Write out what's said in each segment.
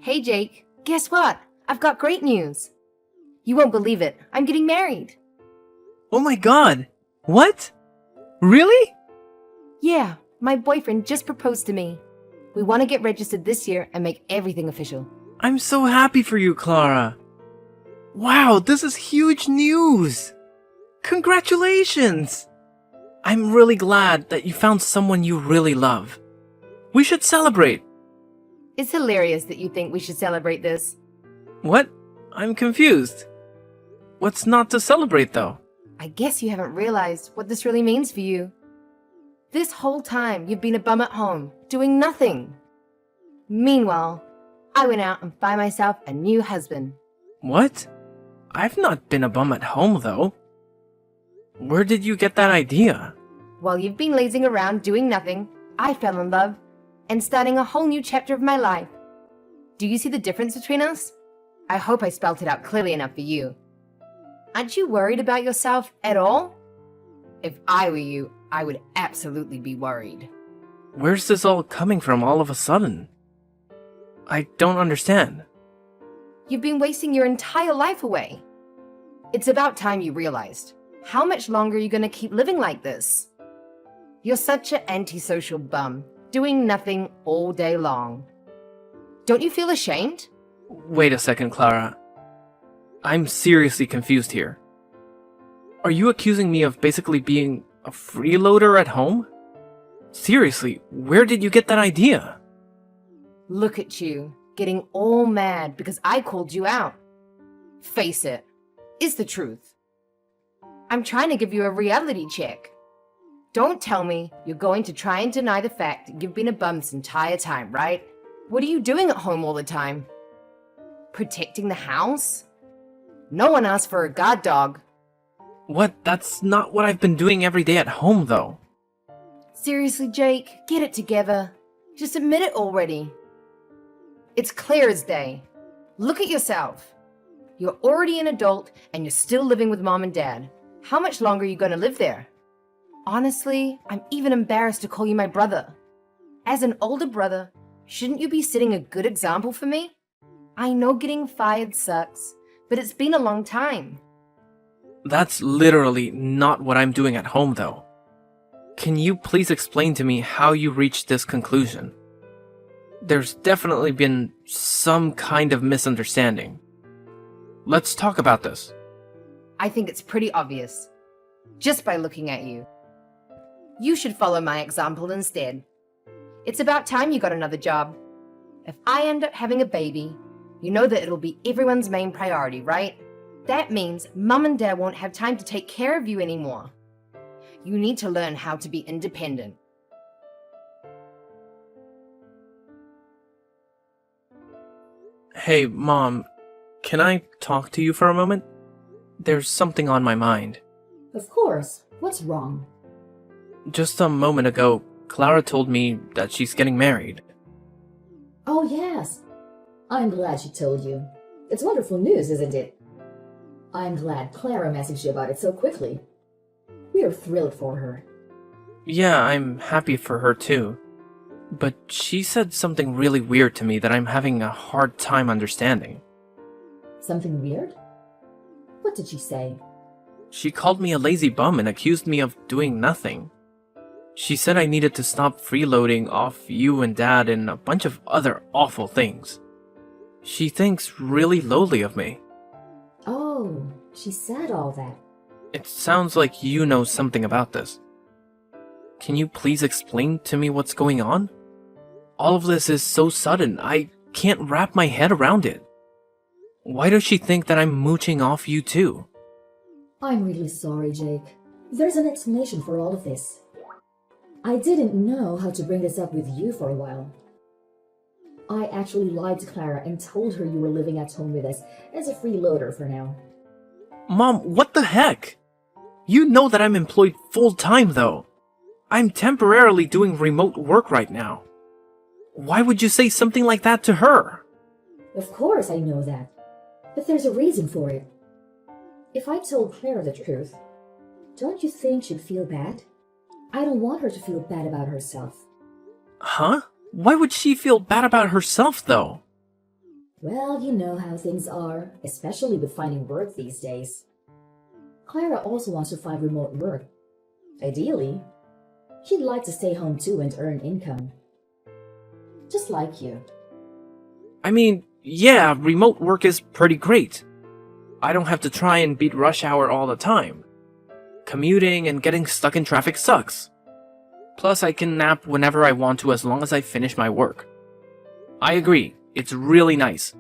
Hey Jake, guess what? I've got great news. You won't believe it. I'm getting married. Oh my god! What? Really? Yeah, my boyfriend just proposed to me. We want to get registered this year and make everything official. I'm so happy for you, Clara. Wow, this is huge news! Congratulations! I'm really glad that you found someone you really love. We should celebrate. It's hilarious that you think we should celebrate this. What? I'm confused. What's not to celebrate, though? I guess you haven't realized what this really means for you. This whole time you've been a bum at home, doing nothing. Meanwhile, I went out and found myself a new husband. What? I've not been a bum at home, though. Where did you get that idea? While you've been lazing around doing nothing, I fell in love and starting a whole new chapter of my life. Do you see the difference between us? I hope I spelled it out clearly enough for you. Aren't you worried about yourself at all? If I were you, I would absolutely be worried. Where's this all coming from all of a sudden? I don't understand. You've been wasting your entire life away. It's about time you realized. How much longer are you going to keep living like this? You're such an antisocial bum, doing nothing all day long. Don't you feel ashamed? Wait a second, Clara. I'm seriously confused here. Are you accusing me of basically being a freeloader at home? Seriously, where did you get that idea? Look at you, getting all mad because I called you out. Face it, it's the truth. I'm trying to give you a reality check. Don't tell me you're going to try and deny the fact you've been a bum this entire time, right? What are you doing at home all the time? Protecting the house? No one asked for a guard dog. What? That's not what I've been doing every day at home, though. Seriously, Jake, get it together. Just admit it already. It's clear as day. Look at yourself. You're already an adult and you're still living with mom and dad. How much longer are you going to live there? Honestly, I'm even embarrassed to call you my brother. As an older brother, shouldn't you be setting a good example for me? I know getting fired sucks, but it's been a long time. That's literally not what I'm doing at home, though. Can you please explain to me how you reached this conclusion? There's definitely been some kind of misunderstanding. Let's talk about this. I think it's pretty obvious, just by looking at you. You should follow my example instead. It's about time you got another job. If I end up having a baby, you know that it'll be everyone's main priority, right? That means mum and dad won't have time to take care of you anymore. You need to learn how to be independent. Hey, Mom, can I talk to you for a moment? There's something on my mind. Of course. What's wrong? Just a moment ago, Clara told me that she's getting married. Oh, yes. I'm glad she told you. It's wonderful news, isn't it? I'm glad Clara messaged you about it so quickly. We are thrilled for her. Yeah, I'm happy for her too. But she said something really weird to me that I'm having a hard time understanding. Something weird? What did she say? She called me a lazy bum and accused me of doing nothing. She said I needed to stop freeloading off you and Dad and a bunch of other awful things. She thinks really lowly of me. Oh, she said all that. It sounds like you know something about this. Can you please explain to me what's going on? All of this is so sudden, I can't wrap my head around it. Why does she think that I'm mooching off you too? I'm really sorry, Jake. There's an explanation for all of this. I didn't know how to bring this up with you for a while. I actually lied to Clara and told her you were living at home with us as a freeloader for now. Mom, what the heck? You know that I'm employed full-time though. I'm temporarily doing remote work right now. Why would you say something like that to her? Of course I know that. But there's a reason for it. If I told Clara the truth, don't you think she'd feel bad? I don't want her to feel bad about herself. Huh? Why would she feel bad about herself, though? Well, you know how things are, especially with finding work these days. Clara also wants to find remote work. Ideally, she'd like to stay home too and earn income. Just like you. I mean, yeah, remote work is pretty great. I don't have to try and beat rush hour all the time. Commuting and getting stuck in traffic sucks. Plus, I can nap whenever I want to as long as I finish my work. I agree, it's really nice.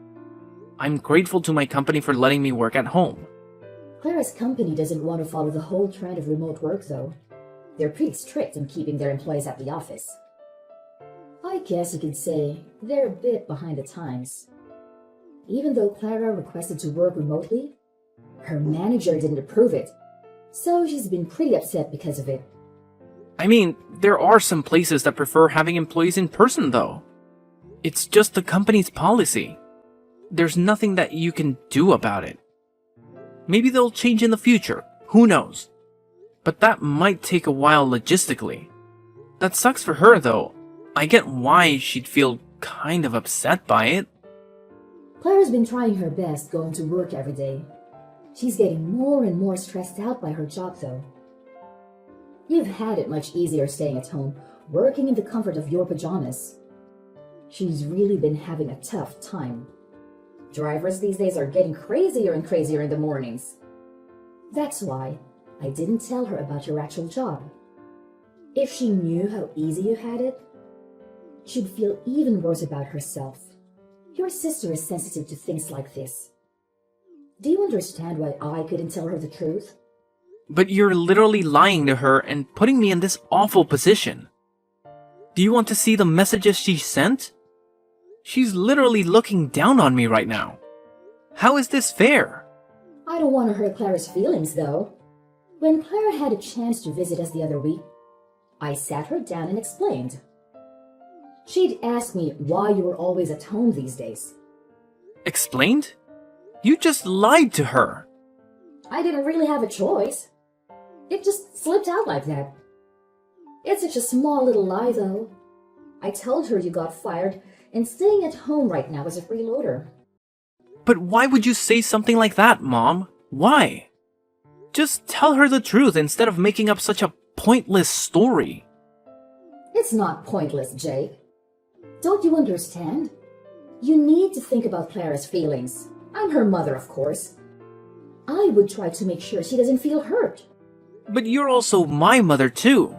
I'm grateful to my company for letting me work at home. Clara's company doesn't want to follow the whole trend of remote work, though. They're pretty strict on keeping their employees at the office. I guess you could say they're a bit behind the times. Even though Clara requested to work remotely, her manager didn't approve it, so she's been pretty upset because of it. I mean, there are some places that prefer having employees in person, though. It's just the company's policy. There's nothing that you can do about it. Maybe they'll change in the future, who knows? But that might take a while logistically. That sucks for her, though. I get why she'd feel kind of upset by it. Clara's been trying her best going to work every day. She's getting more and more stressed out by her job, though. You've had it much easier staying at home, working in the comfort of your pajamas. She's really been having a tough time. Drivers these days are getting crazier and crazier in the mornings. That's why I didn't tell her about your actual job. If she knew how easy you had it, she'd feel even worse about herself. Your sister is sensitive to things like this. Do you understand why I couldn't tell her the truth? But you're literally lying to her and putting me in this awful position. Do you want to see the messages she sent? She's literally looking down on me right now. How is this fair? I don't want to hurt Clara's feelings, though. When Clara had a chance to visit us the other week, I sat her down and explained. She'd asked me why you were always at home these days. Explained? You just lied to her. I didn't really have a choice. It just slipped out like that. It's such a small little lie, though. I told her you got fired and staying at home right now is a freeloader. But why would you say something like that, Mom? Why? Just tell her the truth instead of making up such a pointless story. It's not pointless, Jake. Don't you understand? You need to think about Clara's feelings. I'm her mother, of course. I would try to make sure she doesn't feel hurt. But you're also my mother too.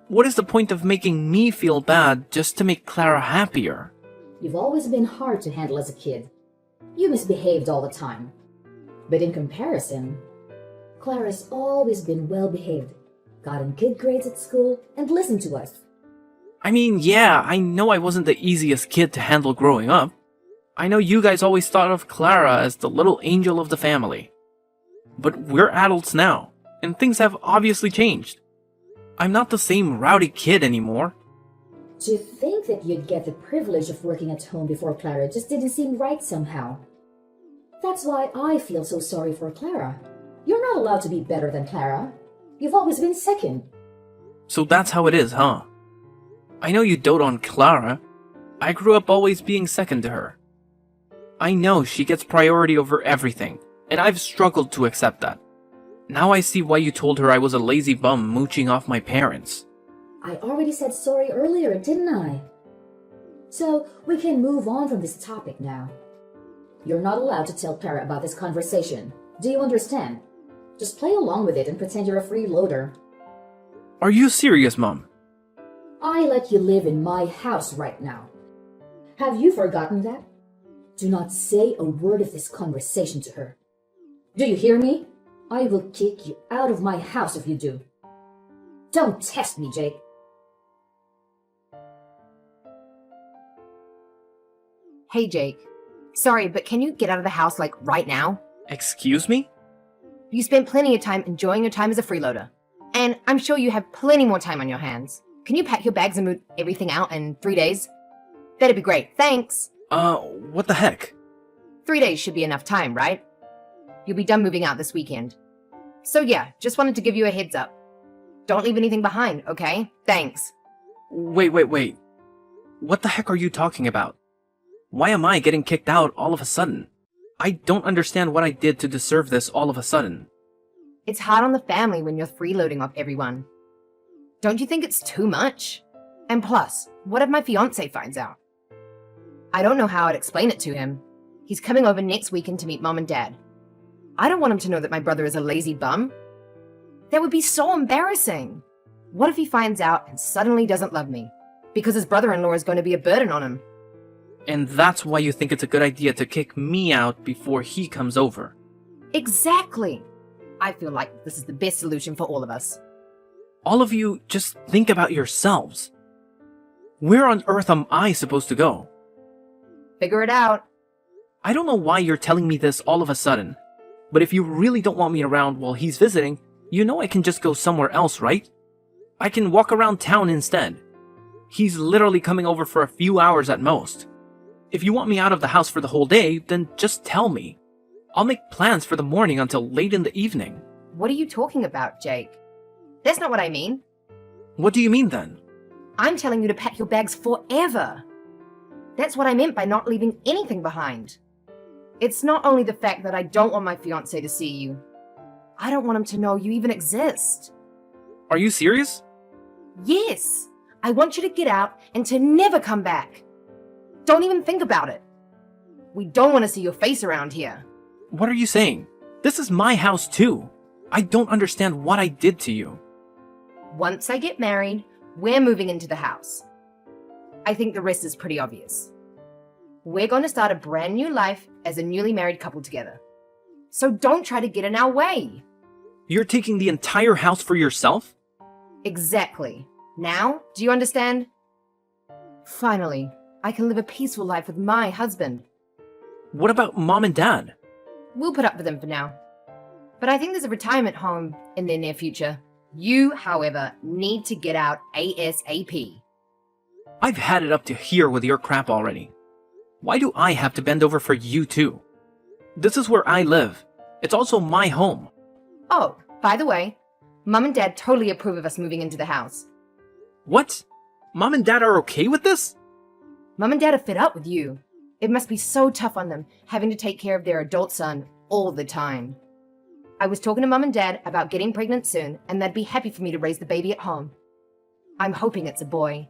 What is the point of making me feel bad just to make Clara happier? You've always been hard to handle as a kid. You misbehaved all the time. But in comparison, Clara's always been well behaved, gotten good grades at school, and listened to us. I mean, yeah, I know I wasn't the easiest kid to handle growing up. I know you guys always thought of Clara as the little angel of the family. But we're adults now, and things have obviously changed. I'm not the same rowdy kid anymore. To think that you'd get the privilege of working at home before Clara just didn't seem right somehow. That's why I feel so sorry for Clara. You're not allowed to be better than Clara. You've always been second. So that's how it is, huh? I know you dote on Clara. I grew up always being second to her. I know she gets priority over everything, and I've struggled to accept that. Now I see why you told her I was a lazy bum mooching off my parents. I already said sorry earlier, didn't I? So we can move on from this topic now. You're not allowed to tell Clara about this conversation. Do you understand? Just play along with it and pretend you're a freeloader. Are you serious, Mom? I let you live in my house right now. Have you forgotten that? Do not say a word of this conversation to her. Do you hear me? I will kick you out of my house if you do. Don't test me, Jake. Hey, Jake. Sorry, but can you get out of the house, like, right now? Excuse me? You spent plenty of time enjoying your time as a freeloader. And I'm sure you have plenty more time on your hands. Can you pack your bags and move everything out in 3 days? That'd be great. Thanks. What the heck? 3 days should be enough time, right? You'll be done moving out this weekend. So yeah, just wanted to give you a heads up. Don't leave anything behind, okay? Thanks. Wait. What the heck are you talking about? Why am I getting kicked out all of a sudden? I don't understand what I did to deserve this all of a sudden. It's hard on the family when you're freeloading off everyone. Don't you think it's too much? And plus, what if my fiancé finds out? I don't know how I'd explain it to him. He's coming over next weekend to meet Mom and Dad. I don't want him to know that my brother is a lazy bum. That would be so embarrassing. What if he finds out and suddenly doesn't love me? Because his brother-in-law is going to be a burden on him. And that's why you think it's a good idea to kick me out before he comes over. Exactly. I feel like this is the best solution for all of us. All of you, just think about yourselves. Where on earth am I supposed to go? Figure it out. I don't know why you're telling me this all of a sudden, but if you really don't want me around while he's visiting, you know I can just go somewhere else, right? I can walk around town instead. He's literally coming over for a few hours at most. If you want me out of the house for the whole day, then just tell me. I'll make plans for the morning until late in the evening. What are you talking about, Jake? That's not what I mean. What do you mean then? I'm telling you to pack your bags forever. That's what I meant by not leaving anything behind. It's not only the fact that I don't want my fiancé to see you. I don't want him to know you even exist. Are you serious? Yes, I want you to get out and to never come back. Don't even think about it. We don't want to see your face around here. What are you saying? This is my house too. I don't understand what I did to you. Once I get married, we're moving into the house. I think the rest is pretty obvious. We're going to start a brand new life as a newly married couple together. So don't try to get in our way. You're taking the entire house for yourself? Exactly. Now, do you understand? Finally, I can live a peaceful life with my husband. What about Mom and Dad? We'll put up with them for now. But I think there's a retirement home in their near future. You, however, need to get out ASAP. I've had it up to here with your crap already. Why do I have to bend over for you too? This is where I live. It's also my home. Oh, by the way, Mom and Dad totally approve of us moving into the house. What? Mom and Dad are okay with this? Mom and Dad are fed up with you. It must be so tough on them having to take care of their adult son all the time. I was talking to Mom and Dad about getting pregnant soon, and they'd be happy for me to raise the baby at home. I'm hoping it's a boy.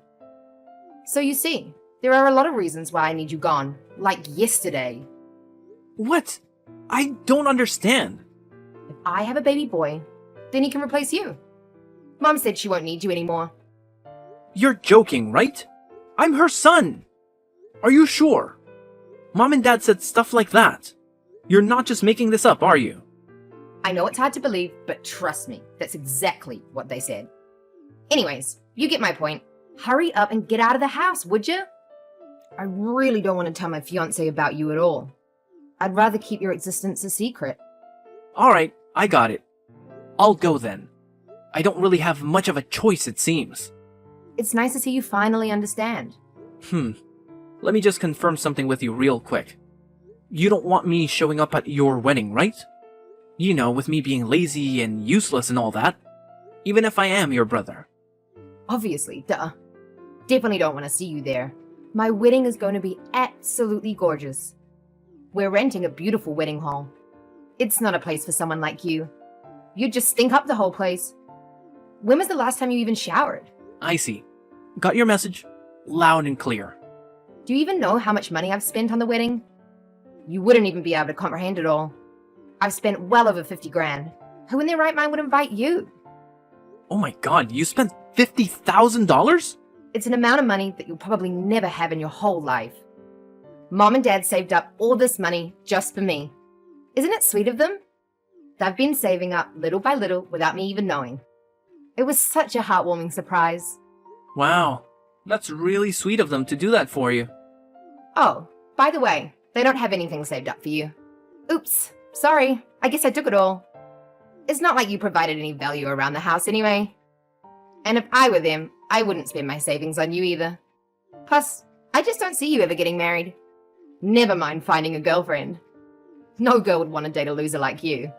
So you see, there are a lot of reasons why I need you gone, like yesterday. What? I don't understand. If I have a baby boy, then he can replace you. Mom said she won't need you anymore. You're joking, right? I'm her son. Are you sure? Mom and Dad said stuff like that. You're not just making this up, are you? I know it's hard to believe, but trust me, that's exactly what they said. Anyways, you get my point. Hurry up and get out of the house, would you? I really don't want to tell my fiancé about you at all. I'd rather keep your existence a secret. Alright, I got it. I'll go then. I don't really have much of a choice, it seems. It's nice to see you finally understand. Let me just confirm something with you real quick. You don't want me showing up at your wedding, right? You know, with me being lazy and useless and all that. Even if I am your brother. Obviously, duh. Definitely don't want to see you there. My wedding is going to be absolutely gorgeous. We're renting a beautiful wedding hall. It's not a place for someone like you. You'd just stink up the whole place. When was the last time you even showered? I see. Got your message. Loud and clear. Do you even know how much money I've spent on the wedding? You wouldn't even be able to comprehend it all. I've spent well over 50 grand. Who in their right mind would invite you? Oh my god, you spent $50,000? It's an amount of money that you'll probably never have in your whole life. Mom and Dad saved up all this money just for me. Isn't it sweet of them? They've been saving up little by little without me even knowing. It was such a heartwarming surprise. Wow, that's really sweet of them to do that for you. Oh, by the way, they don't have anything saved up for you. Oops, sorry, I guess I took it all. It's not like you provided any value around the house anyway. And if I were them, I wouldn't spend my savings on you either. Plus, I just don't see you ever getting married. Never mind finding a girlfriend. No girl would want to date a loser like you.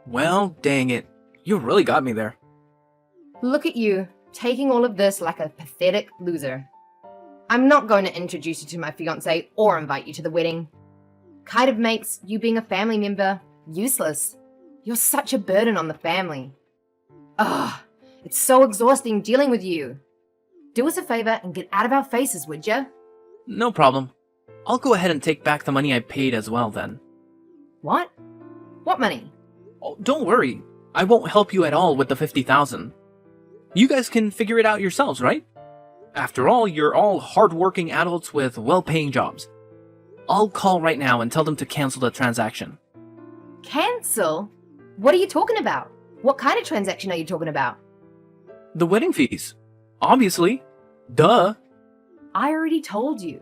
Well, dang it. You really got me there. Look at you, taking all of this like a pathetic loser. I'm not going to introduce you to my fiancé or invite you to the wedding. Kind of makes you being a family member useless. You're such a burden on the family. Ugh, it's so exhausting dealing with you. Do us a favor and get out of our faces, would ya? No problem. I'll go ahead and take back the money I paid as well then. What? What money? Oh, don't worry. I won't help you at all with the 50,000. You guys can figure it out yourselves, right? After all, you're all hard-working adults with well-paying jobs. I'll call right now and tell them to cancel the transaction. Cancel? What are you talking about? What kind of transaction are you talking about? The wedding fees. Obviously. Duh. I already told you.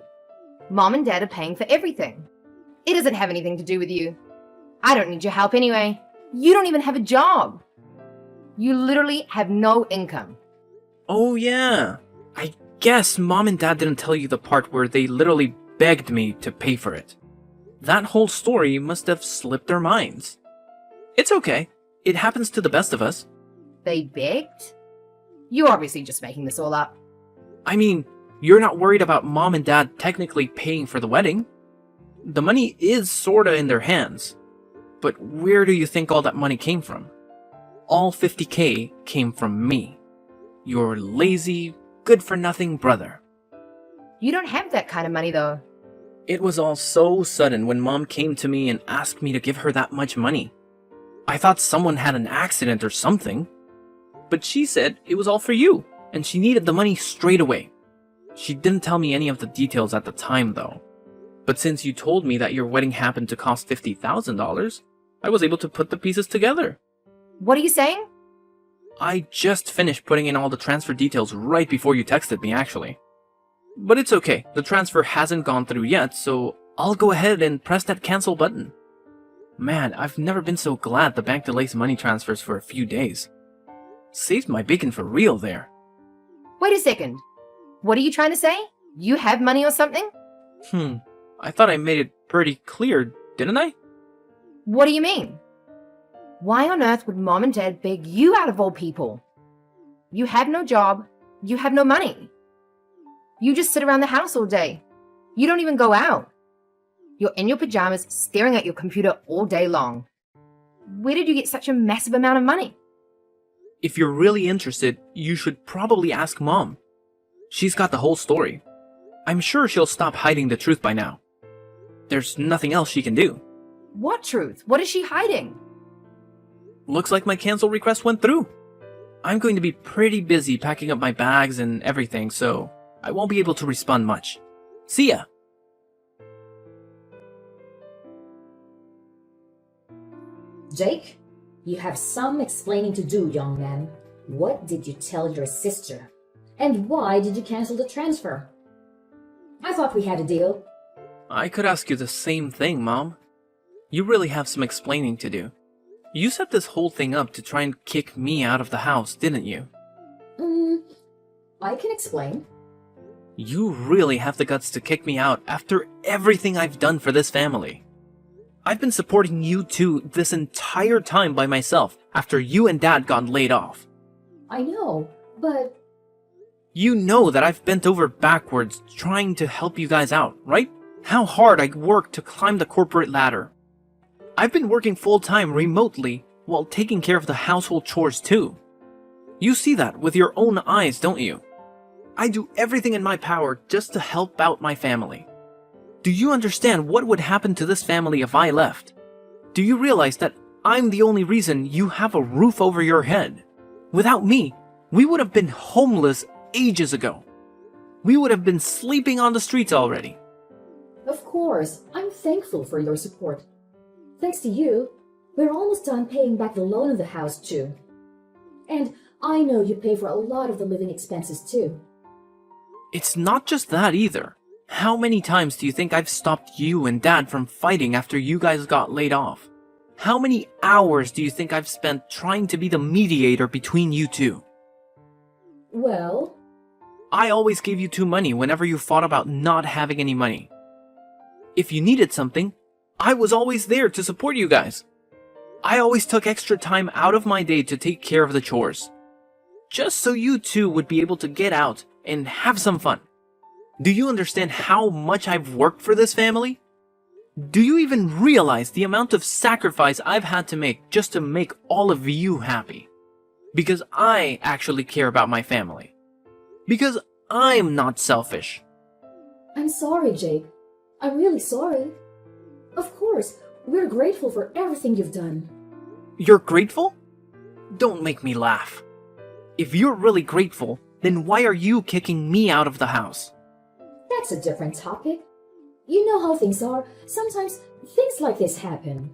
Mom and Dad are paying for everything. It doesn't have anything to do with you. I don't need your help anyway. You don't even have a job. You literally have no income. Oh yeah. I guess Mom and Dad didn't tell you the part where they literally begged me to pay for it. That whole story must have slipped their minds. It's okay. It happens to the best of us. They begged? You're obviously just making this all up. I mean, you're not worried about Mom and Dad technically paying for the wedding. The money is sorta in their hands. But where do you think all that money came from? All 50K came from me. Your lazy, good-for-nothing brother. You don't have that kind of money though. It was all so sudden when Mom came to me and asked me to give her that much money. I thought someone had an accident or something. But she said it was all for you, and she needed the money straight away. She didn't tell me any of the details at the time though. But since you told me that your wedding happened to cost $50,000, I was able to put the pieces together. What are you saying? I just finished putting in all the transfer details right before you texted me, actually. But it's okay, the transfer hasn't gone through yet, so I'll go ahead and press that cancel button. Man, I've never been so glad the bank delays money transfers for a few days. Saved my bacon for real there. Wait a second. What are you trying to say? You have money or something? I thought I made it pretty clear, didn't I? What do you mean? Why on earth would Mom and Dad beg you out of all people? You have no job. You have no money. You just sit around the house all day. You don't even go out. You're in your pajamas staring at your computer all day long. Where did you get such a massive amount of money? If you're really interested, you should probably ask Mom. She's got the whole story. I'm sure she'll stop hiding the truth by now. There's nothing else she can do. What truth? What is she hiding? Looks like my cancel request went through. I'm going to be pretty busy packing up my bags and everything, so I won't be able to respond much. See ya! Jake, you have some explaining to do, young man. What did you tell your sister? And why did you cancel the transfer? I thought we had a deal. I could ask you the same thing, Mom. You really have some explaining to do. You set this whole thing up to try and kick me out of the house, didn't you? I can explain. You really have the guts to kick me out after everything I've done for this family. I've been supporting you two this entire time by myself after you and Dad got laid off. I know, but... You know that I've bent over backwards trying to help you guys out, right? How hard I worked to climb the corporate ladder. I've been working full-time remotely while taking care of the household chores too. You see that with your own eyes, don't you? I do everything in my power just to help out my family. Do you understand what would happen to this family if I left? Do you realize that I'm the only reason you have a roof over your head? Without me, we would have been homeless ages ago. We would have been sleeping on the streets already. Of course, I'm thankful for your support. Thanks to you, we're almost done paying back the loan of the house too. And I know you pay for a lot of the living expenses too. It's not just that either. How many times do you think I've stopped you and Dad from fighting after you guys got laid off? How many hours do you think I've spent trying to be the mediator between you two? Well... I always gave you two money whenever you fought about not having any money. If you needed something, I was always there to support you guys. I always took extra time out of my day to take care of the chores. Just so you two would be able to get out and have some fun. Do you understand how much I've worked for this family? Do you even realize the amount of sacrifice I've had to make just to make all of you happy? Because I actually care about my family. Because I'm not selfish. I'm sorry, Jake. I'm really sorry. Of course, we're grateful for everything you've done. You're grateful? Don't make me laugh. If you're really grateful, then why are you kicking me out of the house? That's a different topic. You know how things are. Sometimes things like this happen.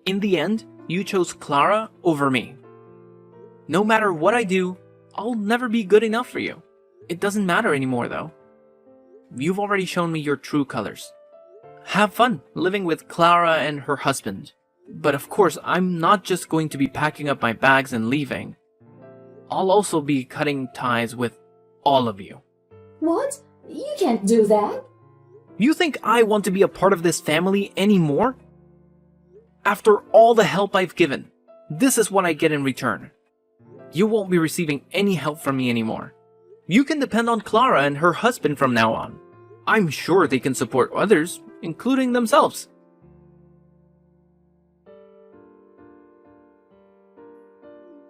In the end, you chose Clara over me. No matter what I do, I'll never be good enough for you. It doesn't matter anymore, though. You've already shown me your true colors. Have fun living with Clara and her husband. But of course, I'm not just going to be packing up my bags and leaving. I'll also be cutting ties with all of you. What? You can't do that. You think I want to be a part of this family anymore? After all the help I've given, this is what I get in return. You won't be receiving any help from me anymore. You can depend on Clara and her husband from now on. I'm sure they can support others, including themselves.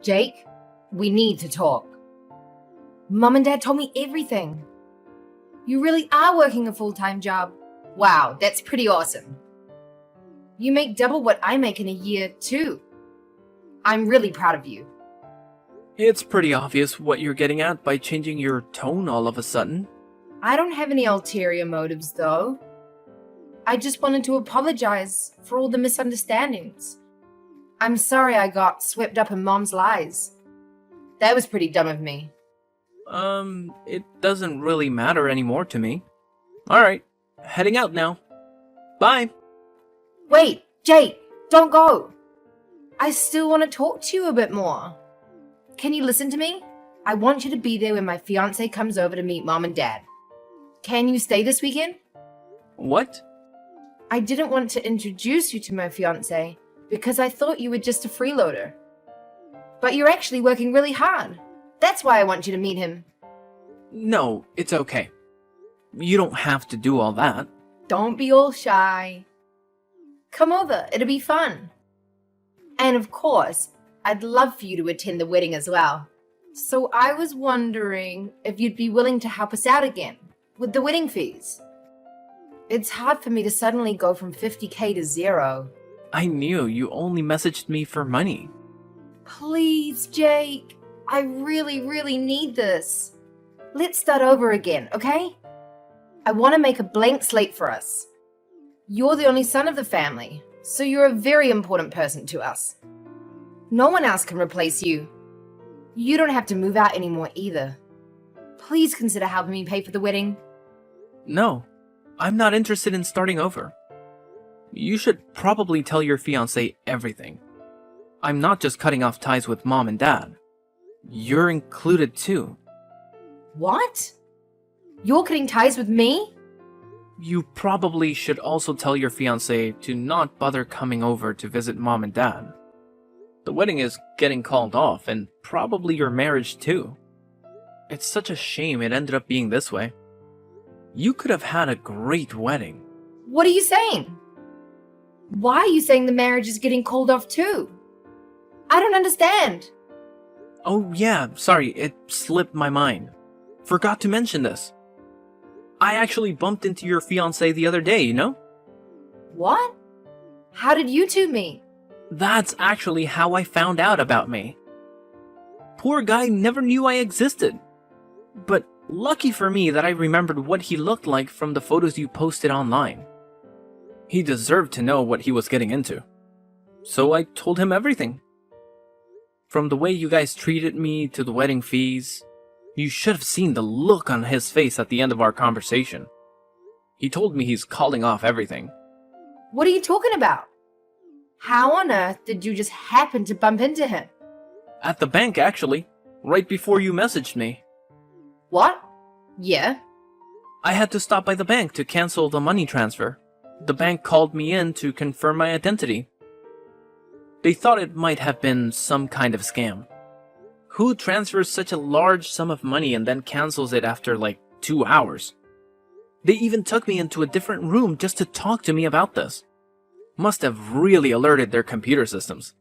Jake, we need to talk. Mom and Dad told me everything. You really are working a full-time job. Wow, that's pretty awesome. You make double what I make in a year, too. I'm really proud of you. It's pretty obvious what you're getting at by changing your tone all of a sudden. I don't have any ulterior motives, though. I just wanted to apologize for all the misunderstandings. I'm sorry I got swept up in Mom's lies. That was pretty dumb of me. It doesn't really matter anymore to me. Alright, heading out now. Bye! Wait, Jake, don't go. I still want to talk to you a bit more. Can you listen to me? I want you to be there when my fiancé comes over to meet Mom and Dad. Can you stay this weekend? What? I didn't want to introduce you to my fiancé because I thought you were just a freeloader. But you're actually working really hard. That's why I want you to meet him. No, it's okay. You don't have to do all that. Don't be all shy. Come over, it'll be fun. And of course, I'd love for you to attend the wedding as well. So I was wondering if you'd be willing to help us out again with the wedding fees. It's hard for me to suddenly go from 50K to zero. I knew you only messaged me for money. Please, Jake. I really, really need this. Let's start over again, okay? I want to make a blank slate for us. You're the only son of the family, so you're a very important person to us. No one else can replace you. You don't have to move out anymore either. Please consider helping me pay for the wedding. No, I'm not interested in starting over. You should probably tell your fiancé everything. I'm not just cutting off ties with Mom and Dad. You're included too. What? You're cutting ties with me? You probably should also tell your fiancé to not bother coming over to visit Mom and Dad. The wedding is getting called off, and probably your marriage too. It's such a shame it ended up being this way. You could have had a great wedding. What are you saying? Why are you saying the marriage is getting called off too? I don't understand. Oh yeah, sorry, it slipped my mind. Forgot to mention this. I actually bumped into your fiancé the other day, you know? What? How did you two meet? That's actually how I found out about me. Poor guy never knew I existed. But lucky for me that I remembered what he looked like from the photos you posted online. He deserved to know what he was getting into. So I told him everything. From the way you guys treated me to the wedding fees, you should have seen the look on his face at the end of our conversation. He told me he's calling off everything. What are you talking about? How on earth did you just happen to bump into him? At the bank, actually, right before you messaged me. What? Yeah? I had to stop by the bank to cancel the money transfer. The bank called me in to confirm my identity. They thought it might have been some kind of scam. Who transfers such a large sum of money and then cancels it after like 2 hours? They even took me into a different room just to talk to me about this. Must have really alerted their computer systems.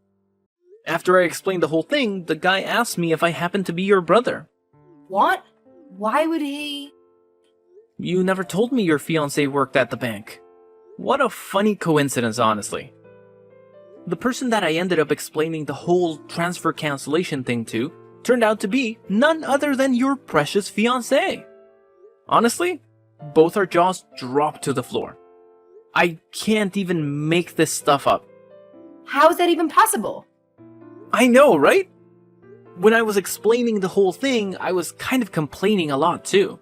After I explained the whole thing, the guy asked me if I happened to be your brother. What? Why would he? You never told me your fiancé worked at the bank. What a funny coincidence, honestly. The person that I ended up explaining the whole transfer cancellation thing to turned out to be none other than your precious fiancé. Honestly, both our jaws dropped to the floor. I can't even make this stuff up. How is that even possible? I know, right? When I was explaining the whole thing, I was kind of complaining a lot too.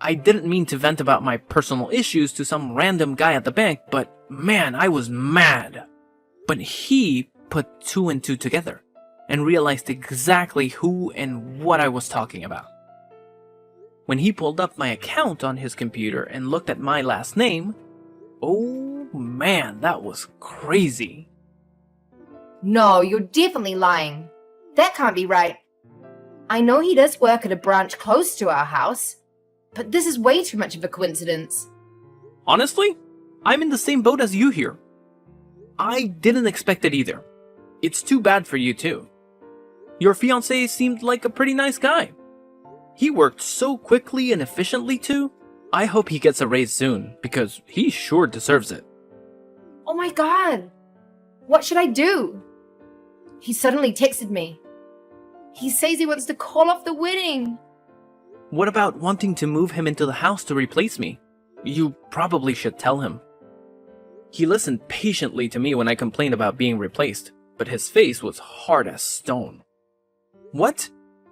I didn't mean to vent about my personal issues to some random guy at the bank, but man, I was mad. But he put two and two together and realized exactly who and what I was talking about. When he pulled up my account on his computer and looked at my last name, oh man, that was crazy. No, you're definitely lying. That can't be right. I know he does work at a branch close to our house, but this is way too much of a coincidence. Honestly, I'm in the same boat as you here. I didn't expect it either. It's too bad for you too. Your fiancé seemed like a pretty nice guy. He worked so quickly and efficiently too. I hope he gets a raise soon, because he sure deserves it. Oh my god! What should I do? He suddenly texted me. He says he wants to call off the wedding. What about wanting to move him into the house to replace me? You probably should tell him. He listened patiently to me when I complained about being replaced, but his face was hard as stone. What?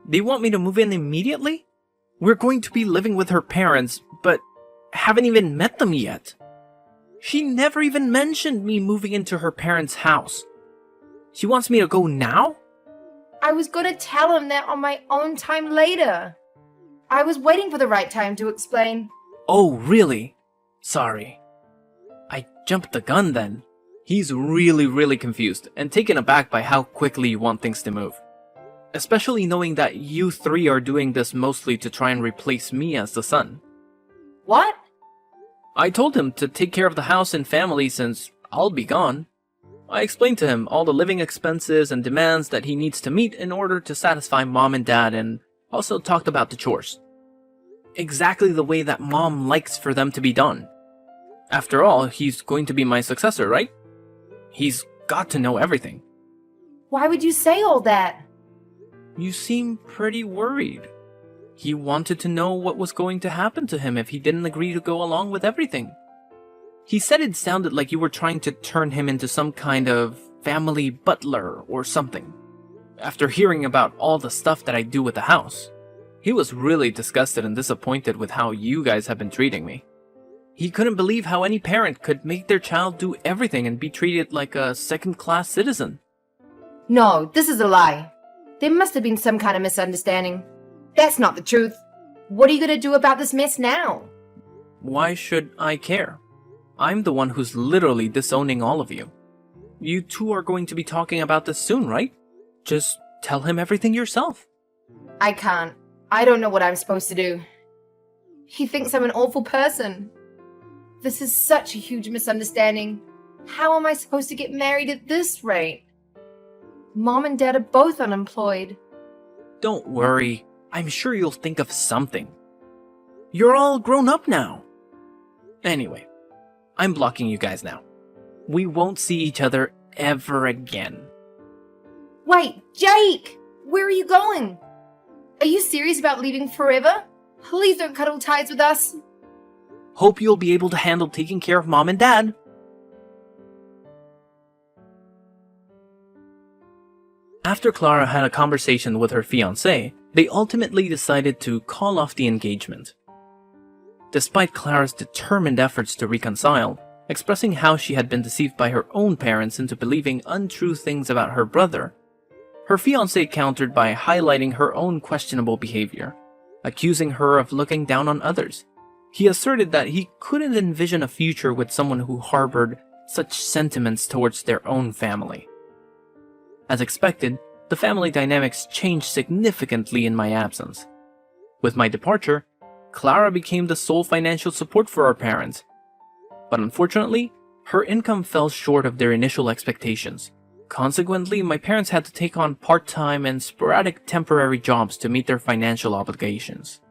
They want me to move in immediately? We're going to be living with her parents, but haven't even met them yet. She never even mentioned me moving into her parents' house. She wants me to go now? I was gonna tell him that on my own time later. I was waiting for the right time to explain. Oh, really? Sorry. I jumped the gun then. He's really confused and taken aback by how quickly you want things to move. Especially knowing that you three are doing this mostly to try and replace me as the son. What? I told him to take care of the house and family since I'll be gone. I explained to him all the living expenses and demands that he needs to meet in order to satisfy mom and dad, and also talked about the chores. Exactly the way that mom likes for them to be done. After all, he's going to be my successor, right? He's got to know everything. Why would you say all that? You seem pretty worried. He wanted to know what was going to happen to him if he didn't agree to go along with everything. He said it sounded like you were trying to turn him into some kind of family butler or something. After hearing about all the stuff that I do with the house, he was really disgusted and disappointed with how you guys have been treating me. He couldn't believe how any parent could make their child do everything and be treated like a second-class citizen. No, this is a lie. There must have been some kind of misunderstanding. That's not the truth. What are you gonna do about this mess now? Why should I care? I'm the one who's literally disowning all of you. You two are going to be talking about this soon, right? Just tell him everything yourself. I can't. I don't know what I'm supposed to do. He thinks I'm an awful person. This is such a huge misunderstanding. How am I supposed to get married at this rate? Mom and Dad are both unemployed. Don't worry. I'm sure you'll think of something. You're all grown up now. Anyway, I'm blocking you guys now. We won't see each other ever again. Wait, Jake! Where are you going? Are you serious about leaving forever? Please don't cut all ties with us. Hope you'll be able to handle taking care of mom and dad. After Clara had a conversation with her fiancé, they ultimately decided to call off the engagement. Despite Clara's determined efforts to reconcile, expressing how she had been deceived by her own parents into believing untrue things about her brother, her fiancé countered by highlighting her own questionable behavior, accusing her of looking down on others. He asserted that he couldn't envision a future with someone who harbored such sentiments towards their own family. As expected, the family dynamics changed significantly in my absence. With my departure, Clara became the sole financial support for our parents. But unfortunately, her income fell short of their initial expectations. Consequently, my parents had to take on part-time and sporadic temporary jobs to meet their financial obligations.